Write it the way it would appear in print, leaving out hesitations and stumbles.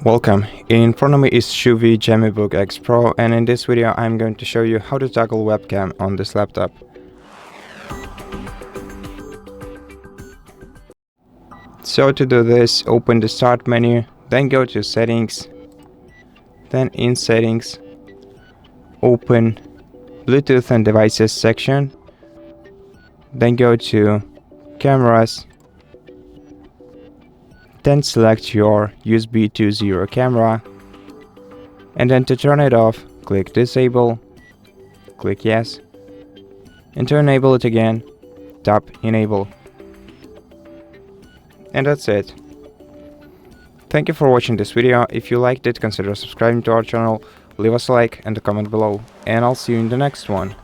Welcome. In front of me is CHUWI GemiBook X Pro, and in this video I'm going to show you how to toggle webcam on this laptop. So to do this, open the Start menu, then go to Settings, then in Settings, open Bluetooth and Devices section, then go to Cameras, then select your USB 2.0 camera, and then to turn it off, click Disable, click Yes, and to enable it again, tap Enable. And that's it. Thank you for watching this video. If you liked it, consider subscribing to our channel, leave us a like and a comment below, and I'll see you in the next one.